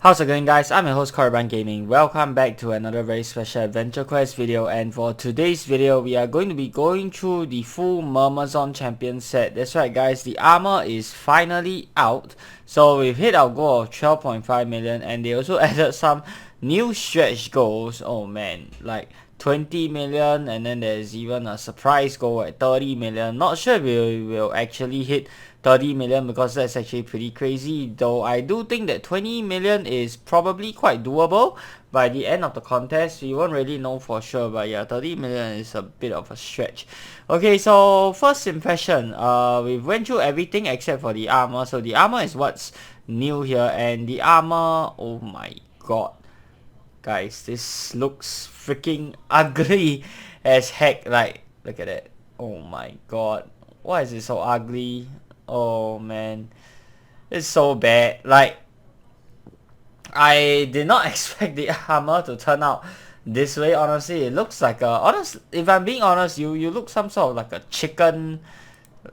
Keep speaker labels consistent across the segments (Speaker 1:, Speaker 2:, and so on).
Speaker 1: How's it going, guys? I'm your host Caravan Gaming. Welcome back to another very special Adventure Quest video, and for today's video we are going to be going through the full Mermazon champion set. That's right, guys, the armor is finally out. So we've hit our goal of 12.5 million, and they also added some new stretch goals. Oh man, like 20 million, and then there's even a surprise goal at 30 million. Not sure we will actually hit 30 million because that's actually pretty crazy, though I do think that 20 million is probably quite doable by the end of the contest. We won't really know for sure, but yeah, 30 million is a bit of a stretch. Okay, so first impression, we went through everything except for the armor. So the armor is what's new here, and the armor, oh my god, guys, this looks freaking ugly as heck. Like, look at it. Oh my god, why is it so ugly? Oh man, it's so bad. Like, I did not expect the armor to turn out this way. Honestly, it looks like a if I'm being honest, you look some sort of like a chicken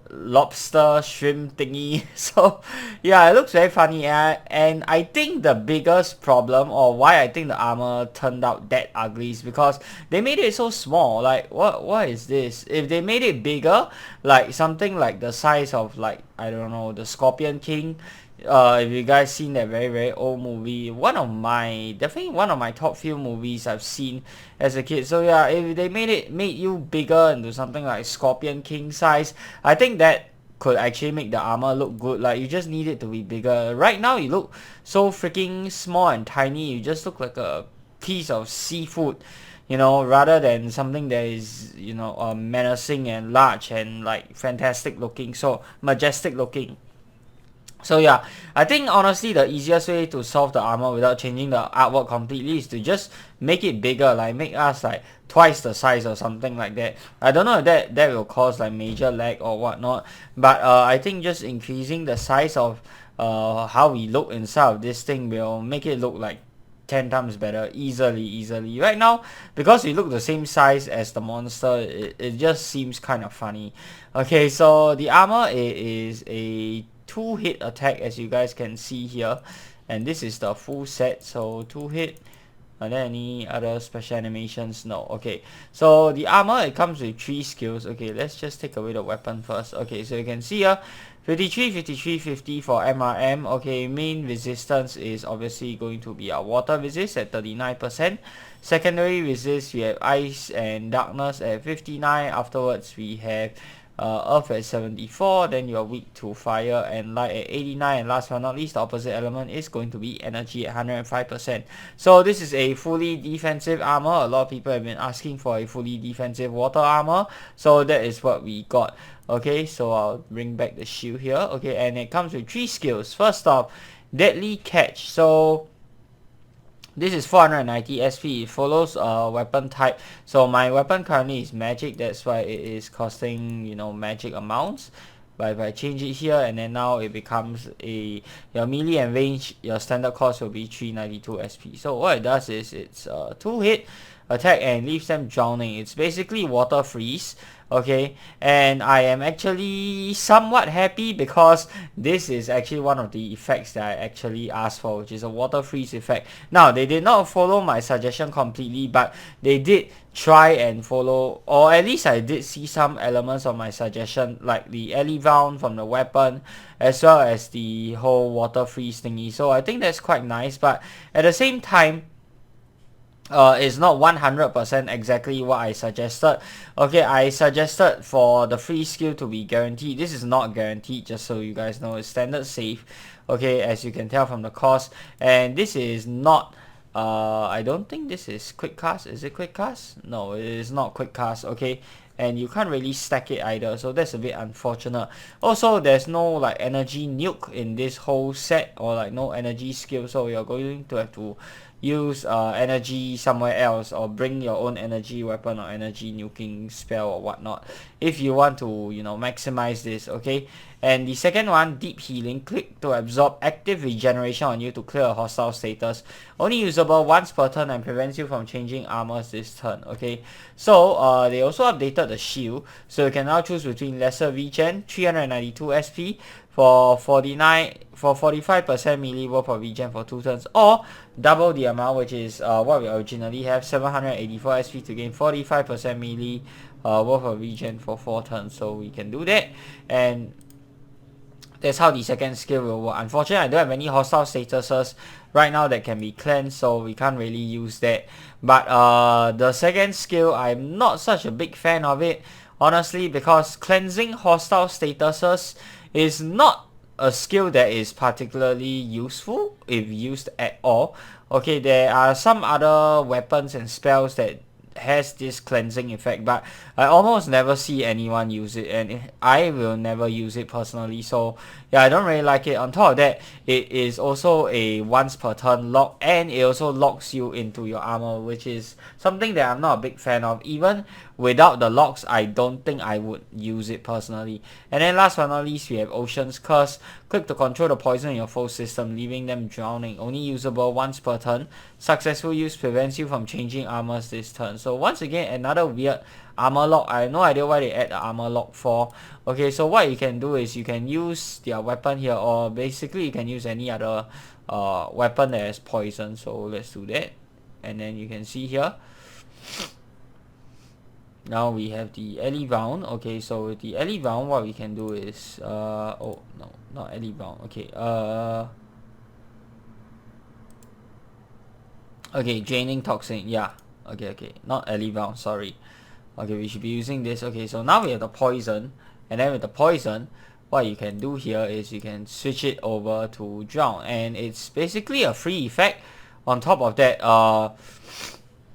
Speaker 1: lobster shrimp thingy. So yeah, it looks very funny, and I think the biggest problem, or why I think the armor turned out that ugly, is because they made it so small. Like, what is this? If they made it bigger, like something like the size of, like, I don't know, the Scorpion King, if you guys seen that very old movie, definitely one of my top few movies I've seen as a kid. So yeah, if they made you bigger into something like Scorpion King size, I think that could actually make the armor look good. Like, you just need it to be bigger. Right now you look so freaking small and tiny. You just look like a piece of seafood, you know, rather than something that is, you know, menacing and large and like fantastic looking, so majestic looking. So yeah, I think honestly the easiest way to solve the armor without changing the artwork completely is to just make it bigger, like make us like twice the size or something like that. I don't know if that will cause like major lag or whatnot, but I think just increasing the size of how we look inside of this thing will make it look like 10 times better easily. Right now, because we look the same size as the monster, it just seems kind of funny. Okay, so the armor is a 2-hit attack, as you guys can see here, and this is the full set. So 2-hit. Are there any other special animations? No. Okay, so the armor, it comes with 3 skills. Okay, let's just take away the weapon first. Okay, so you can see here 53, 53, 50 for MRM. Okay, main resistance is obviously going to be our water resist at 39%. Secondary resist, we have ice and darkness at 59. Afterwards we have earth at 74, then you're weak to fire and light at 89, and last but not least, the opposite element is going to be energy at 105%. So this is a fully defensive armor. A lot of people have been asking for a fully defensive water armor, so that is what we got. Okay, so I'll bring back the shield here. Okay, and it comes with 3 skills. First off, deadly catch. So this is 490 SP. It follows weapon type. So my weapon currently is magic. That's why it is costing, you know, magic amounts. But if I change it here, and then now it becomes your melee and range, your standard cost will be 392 SP. So what it does is it's 2-hit attack and leaves them drowning. It's basically water freeze. Okay, and I am actually somewhat happy because this is actually one of the effects that I actually asked for, which is a water freeze effect. Now, they did not follow my suggestion completely, but they did try and follow, or at least I did see some elements of my suggestion, like the alley round from the weapon, as well as the whole water freeze thingy. So I think that's quite nice, but at the same time, it's not 100% exactly what I suggested. Okay, I suggested for the free skill to be guaranteed. This is not guaranteed, just so you guys know. It's standard safe. Okay, as you can tell from the cost. And this is not, I don't think this is quick cast. Is it quick cast? No, it is not quick cast. Okay, and you can't really stack it either, so that's a bit unfortunate. Also, there's no like energy nuke in this whole set, or like no energy skill, so you're going to have to use energy somewhere else, or bring your own energy weapon or energy nuking spell or whatnot if you want to, you know, maximize this. Okay, and the second one, deep healing. Click to absorb active regeneration on you to clear a hostile status. Only usable once per turn and prevents you from changing armors this turn. Okay, so they also updated selected the shield, so you can now choose between lesser regen, 392 SP for 45% melee worth of regen for 2 turns, or double the amount, which is what we originally have, 784 SP to gain 45% melee worth of regen for 4 turns. So we can do that, and that's how the second skill will work. Unfortunately, I don't have any hostile statuses right now that can be cleansed, so we can't really use that. But the second skill, I'm not such a big fan of it, honestly, because cleansing hostile statuses is not a skill that is particularly useful if used at all. Okay, there are some other weapons and spells that has this cleansing effect, but I almost never see anyone use it, and I will never use it personally. So yeah, I don't really like it. On top of that, it is also a once per turn lock, and it also locks you into your armor, which is something that I'm not a big fan of. Even without the locks, I don't think I would use it personally. And then last but not least, we have Ocean's Curse. Click to control the poison in your foe system, leaving them drowning. Only usable once per turn. Successful use prevents you from changing armors this turn. So once again, another weird armor lock. I have no idea why they add the armor lock for. Okay, so what you can do is you can use their weapon here, or basically you can use any other weapon that has poison. So let's do that, and then you can see here. Now we have the alley round. Okay, so with the alley round, what we can do is oh no, not alley round. Okay, okay, draining toxin. Yeah, okay, not alley round, sorry. Okay, we should be using this. Okay, so now we have the poison, and then with the poison, what you can do here is you can switch it over to drown, and it's basically a free effect. On top of that,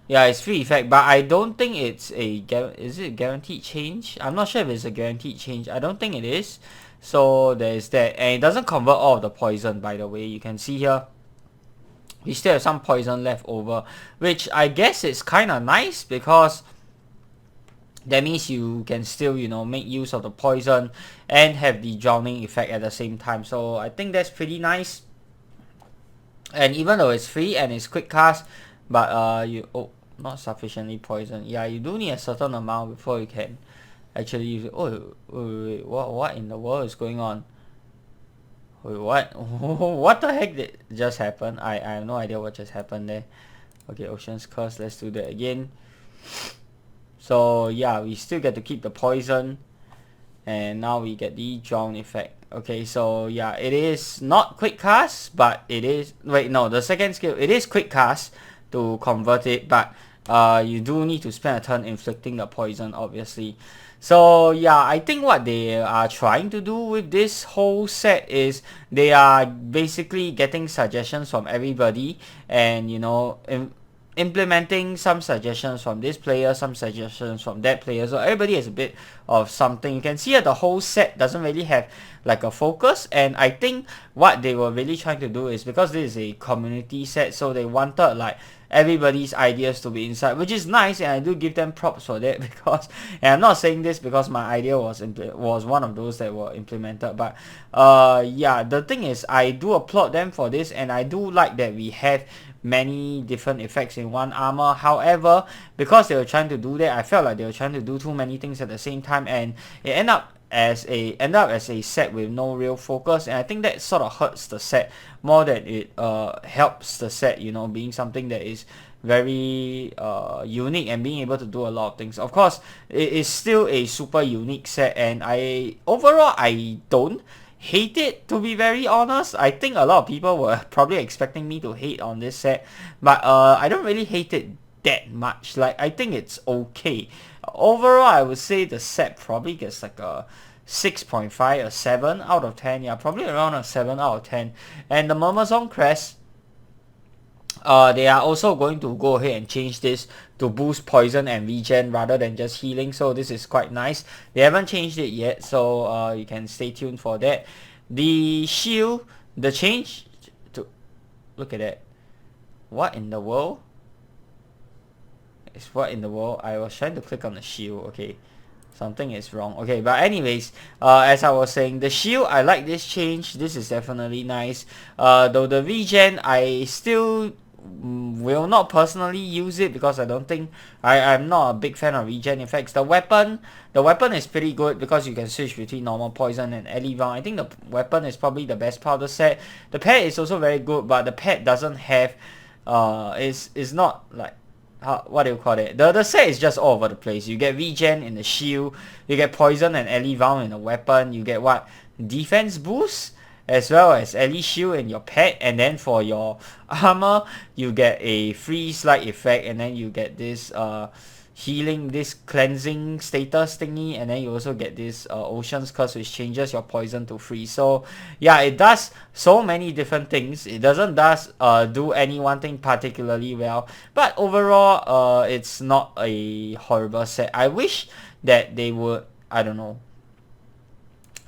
Speaker 1: yeah, it's free effect, but I don't think it's a is it guaranteed change? I'm not sure if it's a guaranteed change. I don't think it is. So there's that, and it doesn't convert all of the poison, by the way. You can see here we still have some poison left over, which I guess is kind of nice, because that means you can still, you know, make use of the poison and have the drowning effect at the same time. So I think that's pretty nice. And even though it's free and it's quick cast, but not sufficiently poisoned. Yeah, you do need a certain amount before you can actually use it. Oh, wait, what in the world is going on? Wait, what? What the heck did just happen? I have no idea what just happened there. Okay, Ocean's Curse, let's do that again. So yeah, we still get to keep the poison, and now we get the drown effect. Okay, so yeah, it is not quick cast, but it is, wait, no, the second skill, it is quick cast to convert it, but you do need to spend a turn inflicting the poison, obviously. So yeah, I think what they are trying to do with this whole set is they are basically getting suggestions from everybody, and you know, implementing some suggestions from this player, some suggestions from that player, so everybody has a bit of something. You can see that the whole set doesn't really have like a focus, and I think what they were really trying to do is, because this is a community set, so they wanted like everybody's ideas to be inside, which is nice, and I do give them props for that, because, and I'm not saying this because my idea was one of those that were implemented, but yeah, the thing is, I do applaud them for this, and I do like that we have many different effects in one armor. However, because they were trying to do that, I felt like they were trying to do too many things at the same time, and it ended up as a set with no real focus, and I think that sort of hurts the set more than it helps the set, you know, being something that is very unique and being able to do a lot of things. Of course, it is still a super unique set, and overall I don't hate it, to be very honest. I think a lot of people were probably expecting me to hate on this set, but I don't really hate it that much. Like, I think it's okay. Overall, I would say the set probably gets like a 6.5, a 7 out of 10. Yeah, probably around a 7 out of 10. And the Mermazon crest, they are also going to go ahead and change this to boost poison and regen rather than just healing, so this is quite nice. They haven't changed it yet, so you can stay tuned for that. The shield, the change to, look at that. What in the world? What in the world? I was trying to click on the shield. Okay, something is wrong. Okay, but anyways, as I was saying, the shield, I like this change. This is definitely nice. Though the regen, I still will not personally use it because I don't think I'm not a big fan of regen effects. The weapon is pretty good because you can switch between normal poison and elevator. I think the weapon is probably the best part of the set. The pet is also very good, but the pet doesn't have is not like what do you call it? The set is just all over the place. You get regen in the shield, you get poison and elevator in the weapon, you get what? Defense boost, as well as Ellie shield and your pet, and then for your armor you get a freeze like effect, and then you get this healing, this cleansing status thingy, and then you also get this Ocean's Curse, which changes your poison to freeze. So yeah, it does so many different things. It doesn't do any one thing particularly well, but overall it's not a horrible set. I wish that they would, I don't know,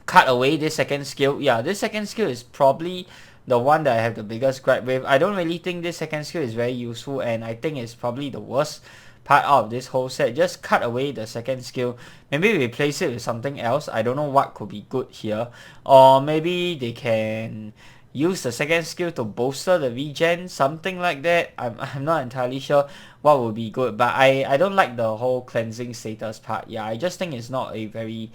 Speaker 1: cut away this second skill. Yeah, this second skill is probably the one that I have the biggest gripe with. I don't really think this second skill is very useful, and I think it's probably the worst part out of this whole set. Just cut away the second skill. Maybe replace it with something else. I don't know what could be good here. Or maybe they can use the second skill to bolster the regen, something like that. I'm not entirely sure what would be good, but I don't like the whole cleansing status part. Yeah, I just think it's not a very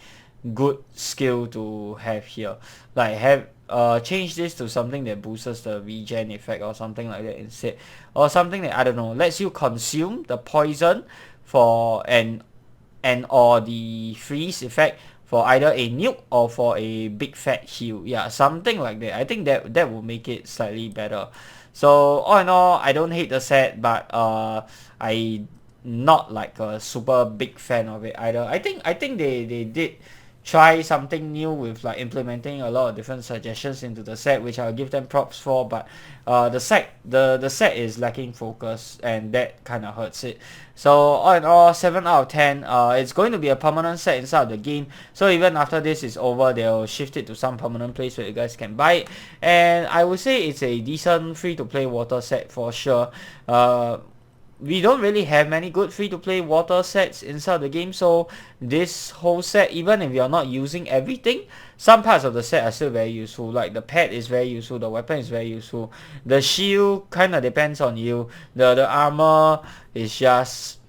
Speaker 1: good skill to have here. Like change this to something that boosts the regen effect or something like that instead, or something that, I don't know, lets you consume the poison for and or the freeze effect for either a nuke or for a big fat heal. Yeah, something like that. I think that will make it slightly better. So all in all, I don't hate the set, but I not like a super big fan of it either. I think they did try something new with like implementing a lot of different suggestions into the set, which I'll give them props for, but the set is lacking focus, and that kind of hurts it. So all in all, 7 out of 10. It's going to be a permanent set inside of the game, so even after this is over, they'll shift it to some permanent place where you guys can buy it, and I would say it's a decent free-to-play water set for sure. We don't really have many good free-to-play water sets inside the game, so this whole set, even if you're not using everything, some parts of the set are still very useful. Like the pet is very useful, the weapon is very useful, the shield kind of depends on you, the armor is just,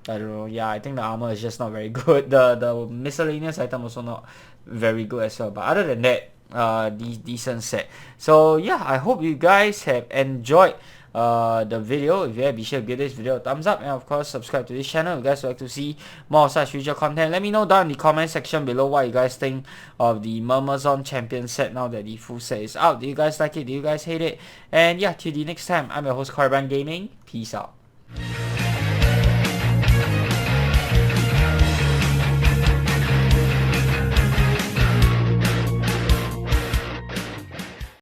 Speaker 1: I don't know. Yeah, I think the armor is just not very good. The miscellaneous item also not very good as well, but other than that, decent set. So yeah, I hope you guys have enjoyed the video. If you have, be sure to give this video a thumbs up, and of course subscribe to this channel if you guys would like to see more of such future content. Let me know down in the comment section below what you guys think of the Mermazon champion set now that the full set is out. Do you guys like it? Do you guys hate it? And yeah, till the next time, I'm your host Caravan Gaming. Peace out.